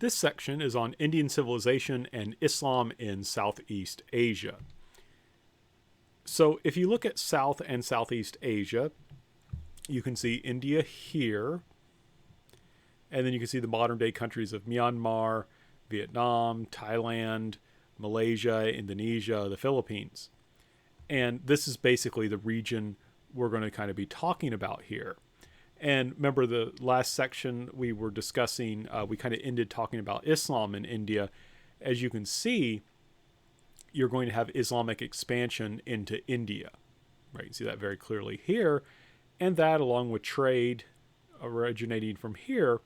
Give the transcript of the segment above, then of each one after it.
This section is on Indian civilization and Islam in Southeast Asia. So if you look at South and Southeast Asia, you can see India here, and then you can see the modern day countries of Myanmar, Vietnam, Thailand, Malaysia, Indonesia, the Philippines. And this is basically the region we're going to kind of be talking about here. And remember the last section we were discussing, we kind of ended talking about Islam in India. As you can see, you're going to have Islamic expansion into India. Right? You see that very clearly here. And that, along with trade originating from here,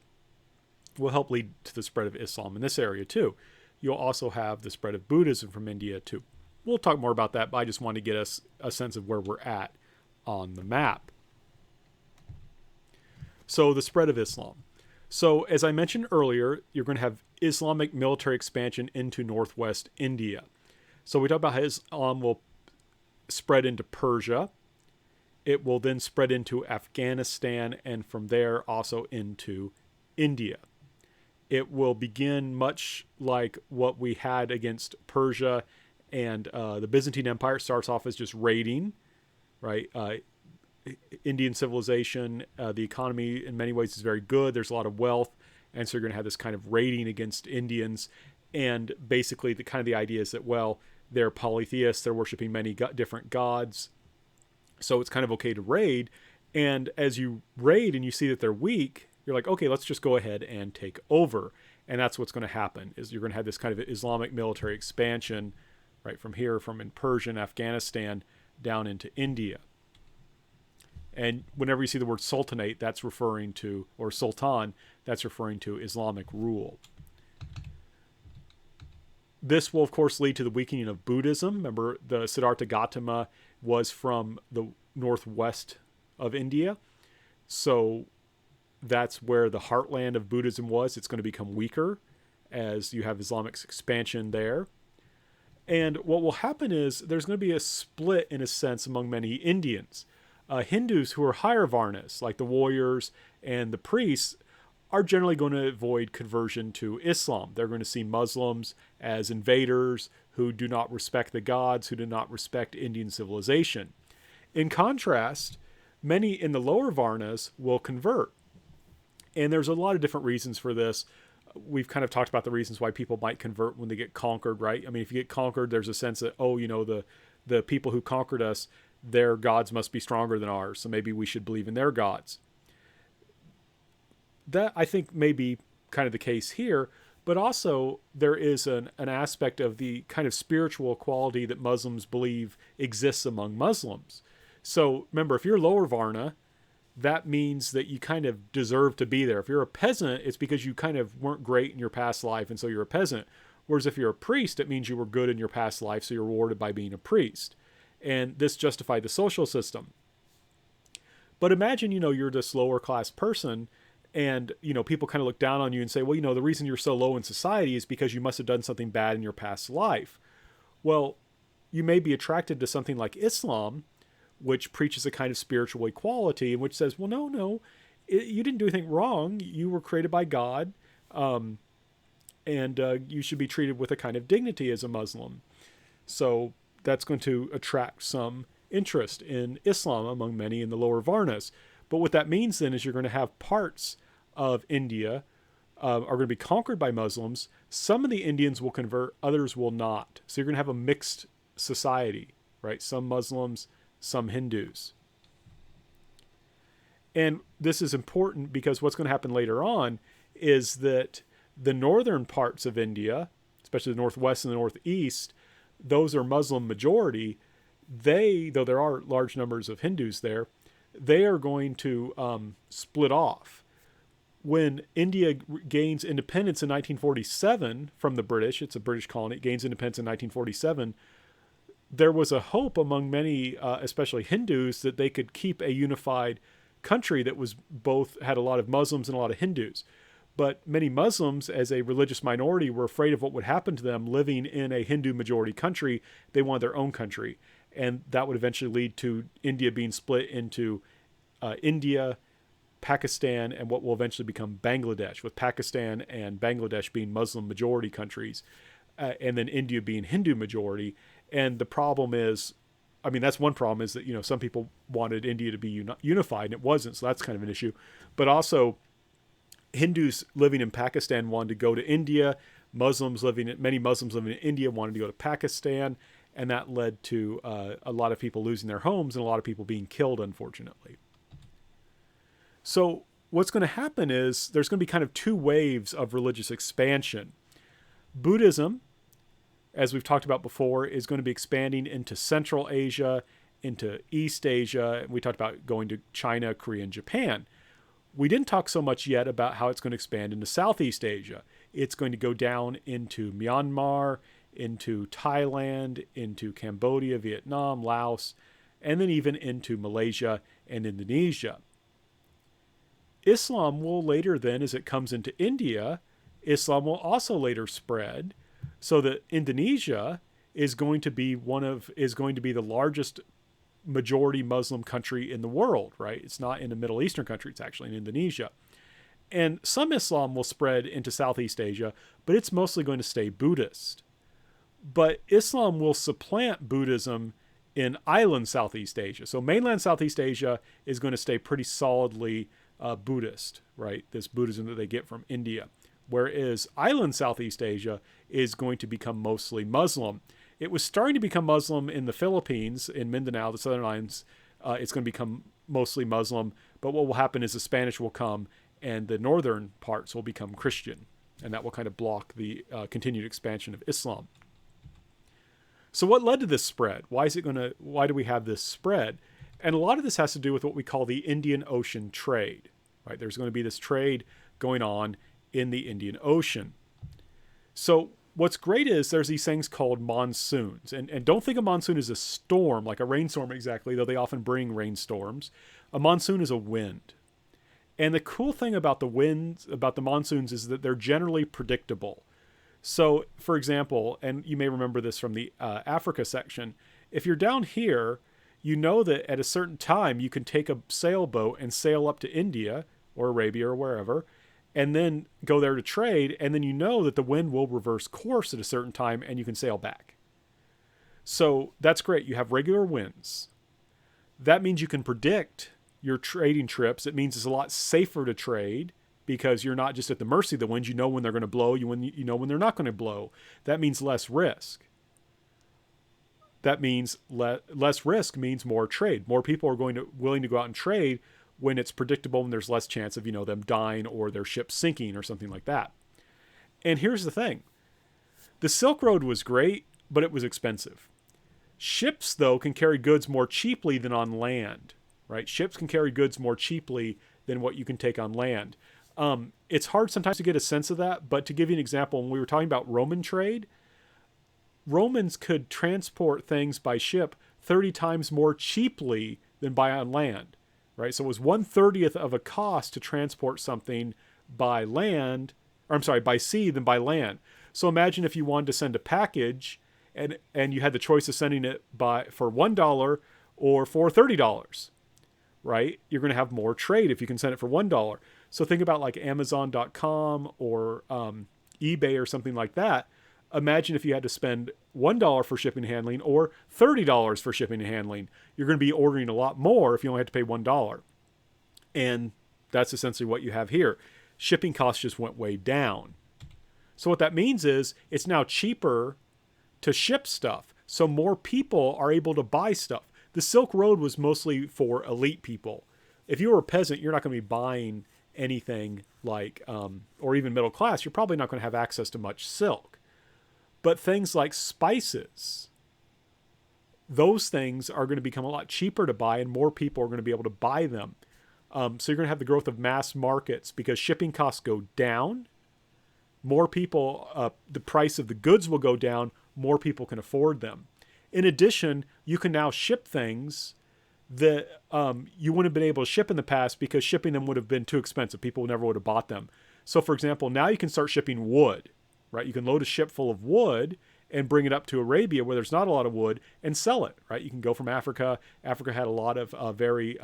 will help lead to the spread of Islam in this area too. You'll also have the spread of Buddhism from India too. We'll talk more about that, but I just want to get us a sense of where we're at on the map. So the spread of Islam. So as I mentioned earlier, you're going to have Islamic military expansion into northwest India. So we talked about how Islam will spread into Persia. It will then spread into Afghanistan, and from there also into India. It will begin much like what we had against Persia and the Byzantine Empire. It starts off as just raiding, right? Indian civilization, the economy in many ways is very good. There's a lot of wealth, and so you're going to have this kind of raiding against Indians. And basically, the idea is that, well, they're polytheists. They're worshiping many different gods. So it's kind of okay to raid. And as you raid and you see that they're weak, you're like, okay, let's just go ahead and take over. And that's what's going to happen, is you're going to have this kind of Islamic military expansion, right, from here, from in Persia and Afghanistan down into India. And whenever you see the word sultanate, that's referring to, or sultan, that's referring to Islamic rule. This will, of course, lead to the weakening of Buddhism. Remember, the Siddhartha Gautama was from the northwest of India. So that's where the heartland of Buddhism was. It's going to become weaker as you have Islamic expansion there. And what will happen is there's going to be a split, in a sense, among many Indians. Hindus who are higher varnas, like the warriors and the priests, are generally going to avoid conversion to Islam. They're going to see Muslims as invaders who do not respect the gods, who do not respect Indian civilization. In contrast, many in the lower varnas will convert. And there's a lot of different reasons for this. We've kind of talked about the reasons why people might convert when they get conquered, right? I mean, if you get conquered, there's a sense that, oh, the people who conquered us, their gods must be stronger than ours, so maybe we should believe in their gods. That, I think, may be kind of the case here, but also there is an aspect of the kind of spiritual equality that Muslims believe exists among Muslims. So remember, if you're lower Varna, that means that you kind of deserve to be there. If you're a peasant, it's because you kind of weren't great in your past life, and so you're a peasant. Whereas if you're a priest, it means you were good in your past life, so you're rewarded by being a priest. And this justified the social system. But imagine, you're this lower class person, and, people kind of look down on you and say, well, the reason you're so low in society is because you must have done something bad in your past life. Well, you may be attracted to something like Islam, which preaches a kind of spiritual equality, and which says, well, no, you didn't do anything wrong. You were created by God, and you should be treated with a kind of dignity as a Muslim. So that's going to attract some interest in Islam among many in the lower Varnas. But what that means then is you're going to have parts of India are going to be conquered by Muslims. Some of the Indians will convert, others will not. So you're going to have a mixed society, right? Some Muslims, some Hindus. And this is important because what's going to happen later on is that the northern parts of India, especially the northwest and the northeast, those are Muslim majority. Though there are large numbers of Hindus there, they are going to split off. When India gains independence in 1947 from the British, it's a British colony, it gains independence in 1947, there was a hope among many, especially Hindus, that they could keep a unified country that was had a lot of Muslims and a lot of Hindus. But many Muslims, as a religious minority, were afraid of what would happen to them living in a Hindu majority country. They wanted their own country. And that would eventually lead to India being split into India, Pakistan and what will eventually become Bangladesh, with Pakistan and Bangladesh being Muslim majority countries, and then India being Hindu majority. And the problem is, I mean, that's one problem, is that, you know, some people wanted India to be unified and it wasn't. So that's kind of an issue. But also, Hindus living in Pakistan wanted to go to India. Many Muslims living in India wanted to go to Pakistan. And that led to a lot of people losing their homes and a lot of people being killed, unfortunately. So what's going to happen is there's going to be kind of two waves of religious expansion. Buddhism, as we've talked about before, is going to be expanding into Central Asia, into East Asia. We talked about going to China, Korea, and Japan. We didn't talk so much yet about how it's going to expand into Southeast Asia. It's going to go down into Myanmar, into Thailand, into Cambodia, Vietnam, Laos, and then even into Malaysia and Indonesia. Islam will later then, as it comes into India, Islam will also later spread, so that Indonesia is going to be the largest majority Muslim country in the world, right? It's not in a Middle Eastern country, it's actually in Indonesia. And some Islam will spread into Southeast Asia, but it's mostly going to stay Buddhist. But Islam will supplant Buddhism in island Southeast Asia. So mainland Southeast Asia is going to stay pretty solidly Buddhist, right? This Buddhism that they get from India. Whereas island Southeast Asia is going to become mostly Muslim. It was starting to become Muslim in the Philippines, in Mindanao, the southern islands. It's going to become mostly Muslim. But what will happen is the Spanish will come and the northern parts will become Christian. And that will kind of block the continued expansion of Islam. So what led to this spread? Why do we have this spread? And a lot of this has to do with what we call the Indian Ocean trade, right? There's going to be this trade going on in the Indian Ocean. So what's great is there's these things called monsoons. And don't think a monsoon is a storm, like a rainstorm exactly, though they often bring rainstorms. A monsoon is a wind. And the cool thing about the winds, about the monsoons, is that they're generally predictable. So, for example, and you may remember this from the Africa section, if you're down here, you know that at a certain time you can take a sailboat and sail up to India or Arabia or wherever, and then go there to trade, and then you know that the wind will reverse course at a certain time and you can sail back. So that's great. You have regular winds. That means you can predict your trading trips. It means it's a lot safer to trade, because you're not just at the mercy of the winds. You know when they're going to blow, you know when they're not going to blow. That means less risk. That means less risk means more trade. More people are willing to go out and trade when it's predictable and there's less chance of, them dying or their ship sinking or something like that. And here's the thing. The Silk Road was great, but it was expensive. Ships, though, can carry goods more cheaply than on land, right? Ships can carry goods more cheaply than what you can take on land. It's hard sometimes to get a sense of that, but to give you an example, when we were talking about Roman trade, Romans could transport things by ship 30 times more cheaply than by on land, right? So it was 1/30 of a cost to transport something by sea than by land. So imagine if you wanted to send a package and you had the choice of sending it for $1 or for $30, right? You're going to have more trade if you can send it for $1. So think about like Amazon.com or eBay or something like that. Imagine if you had to spend $1 for shipping and handling or $30 for shipping and handling. You're going to be ordering a lot more if you only had to pay $1. And that's essentially what you have here. Shipping costs just went way down. So what that means is it's now cheaper to ship stuff. So more people are able to buy stuff. The Silk Road was mostly for elite people. If you were a peasant, you're not going to be buying anything like, or even middle class, you're probably not going to have access to much silk. But things like spices, those things are going to become a lot cheaper to buy and more people are going to be able to buy them. So you're going to have the growth of mass markets because shipping costs go down. More people, the price of the goods will go down. More people can afford them. In addition, you can now ship things that you wouldn't have been able to ship in the past because shipping them would have been too expensive. People never would have bought them. So for example, now you can start shipping wood, right? You can load a ship full of wood and bring it up to Arabia where there's not a lot of wood and sell it, right? You can go from Africa. Africa had a lot of very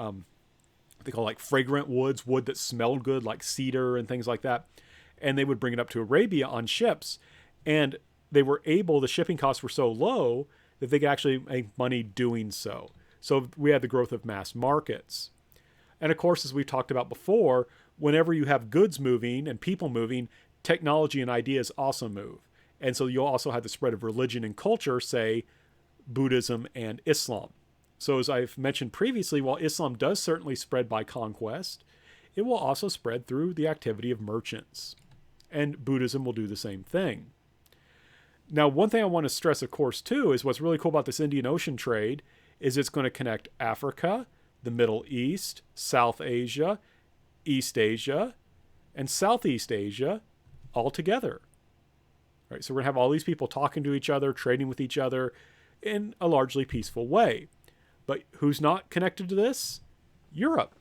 they call like fragrant woods, wood that smelled good, like cedar and things like that. And they would bring it up to Arabia on ships. And they were able, the shipping costs were so low that they could actually make money doing so. So we had the growth of mass markets. And of course, as we've talked about before, whenever you have goods moving and people moving, technology and ideas also move. And so you'll also have the spread of religion and culture, say Buddhism and Islam. So as I've mentioned previously, while Islam does certainly spread by conquest, it will also spread through the activity of merchants. And Buddhism will do the same thing. Now, one thing I want to stress, of course, too, is what's really cool about this Indian Ocean trade is it's going to connect Africa, the Middle East, South Asia, East Asia, and Southeast Asia all together. Right? So we're going to have all these people talking to each other, trading with each other in a largely peaceful way. But who's not connected to this? Europe.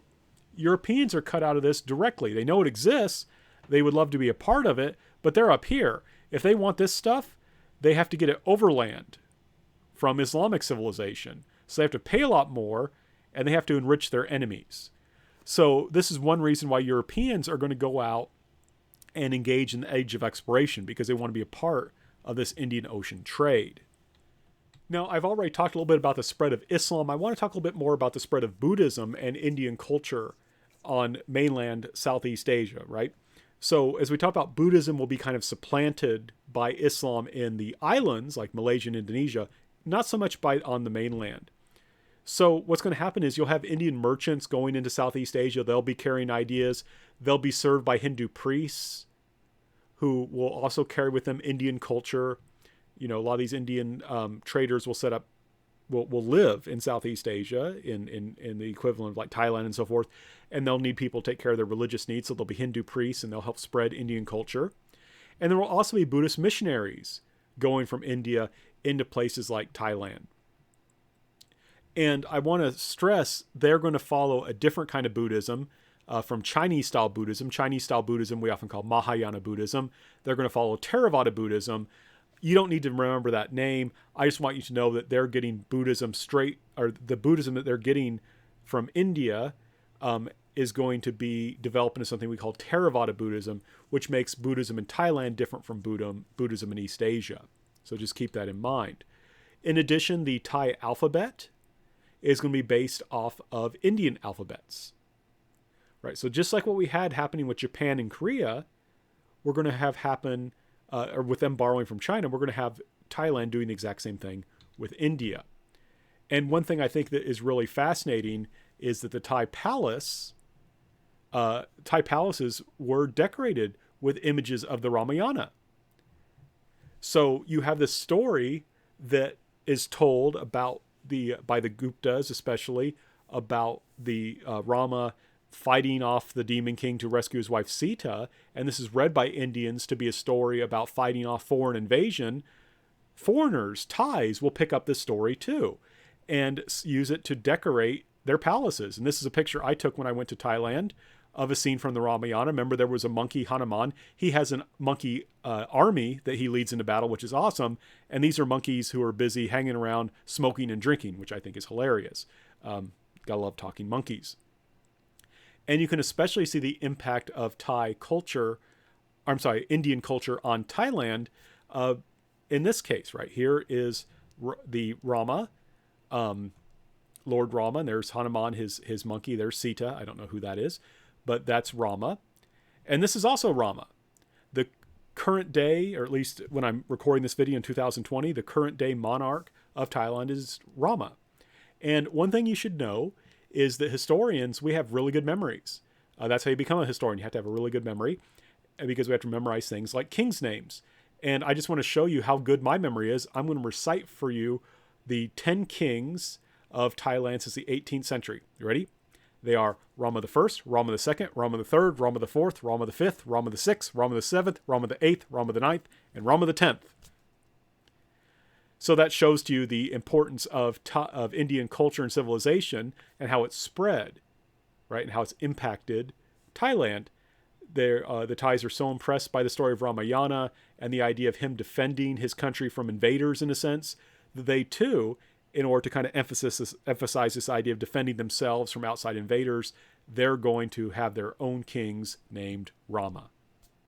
Europeans are cut out of this directly. They know it exists. They would love to be a part of it, but they're up here. If they want this stuff, they have to get it overland from Islamic civilization. So they have to pay a lot more, and they have to enrich their enemies. So this is one reason why Europeans are going to go out and engage in the age of exploration, because they want to be a part of this Indian Ocean trade. Now, I've already talked a little bit about the spread of Islam. I want to talk a little bit more about the spread of Buddhism and Indian culture on mainland Southeast Asia, right? So as we talk about, Buddhism will be kind of supplanted by Islam in the islands like Malaysia and Indonesia, not so much on the mainland. So what's going to happen is you'll have Indian merchants going into Southeast Asia. They'll be carrying ideas. They'll be served by Hindu priests who will also carry with them Indian culture. You know, a lot of these Indian traders will will live in Southeast Asia in the equivalent of like Thailand and so forth. And they'll need people to take care of their religious needs. So there'll be Hindu priests and they'll help spread Indian culture. And there will also be Buddhist missionaries going from India into places like Thailand. And I want to stress they're going to follow a different kind of Buddhism from Chinese-style Buddhism. Chinese-style Buddhism we often call Mahayana Buddhism. They're going to follow Theravada Buddhism. You don't need to remember that name. I just want you to know that they're getting Buddhism straight, or the Buddhism that they're getting from India is going to be developed into something we call Theravada Buddhism, which makes Buddhism in Thailand different from Buddhism in East Asia. So just keep that in mind. In addition, the Thai alphabet is going to be based off of Indian alphabets. Right? So just like what we had happening with Japan and Korea, we're going to have happen, or with them borrowing from China, we're going to have Thailand doing the exact same thing with India. And one thing I think that is really fascinating is that the Thai palaces were decorated with images of the Ramayana. So you have this story that is told about by the Guptas, especially about the Rama fighting off the demon king to rescue his wife Sita, and this is read by Indians to be a story about fighting off foreign invasion. Foreigners, Thais, will pick up this story too and use it to decorate their palaces. And this is a picture I took when I went to Thailand of a scene from the Ramayana. Remember, there was a monkey, Hanuman. He has a monkey army that he leads into battle, which is awesome. And these are monkeys who are busy hanging around, smoking and drinking, which I think is hilarious. Gotta love talking monkeys. And you can especially see the impact of Indian culture on Thailand. In this case, right here is the Rama, Lord Rama, and there's Hanuman, his monkey. There's Sita. I don't know who that is, but that's Rama. And this is also Rama. The current day, or at least when I'm recording this video in 2020, the current day monarch of Thailand is Rama. And one thing you should know is that historians, we have really good memories. That's how you become a historian. You have to have a really good memory, because we have to memorize things like kings' names. And I just want to show you how good my memory is. I'm going to recite for you the 10 kings of Thailand since the 18th century. You ready? They are Rama the First, Rama the Second, Rama the Third, Rama the Fourth, Rama the Fifth, Rama the Sixth, Rama the Seventh, Rama the Eighth, Rama the Ninth, and Rama the 10th. So that shows to you the importance of Indian culture and civilization and how it's spread, right? And how it's impacted Thailand. The Thais are so impressed by the story of Ramayana and the idea of him defending his country from invaders, in a sense, that they too, in order to kind of emphasize this idea of defending themselves from outside invaders, they're going to have their own kings named Rama.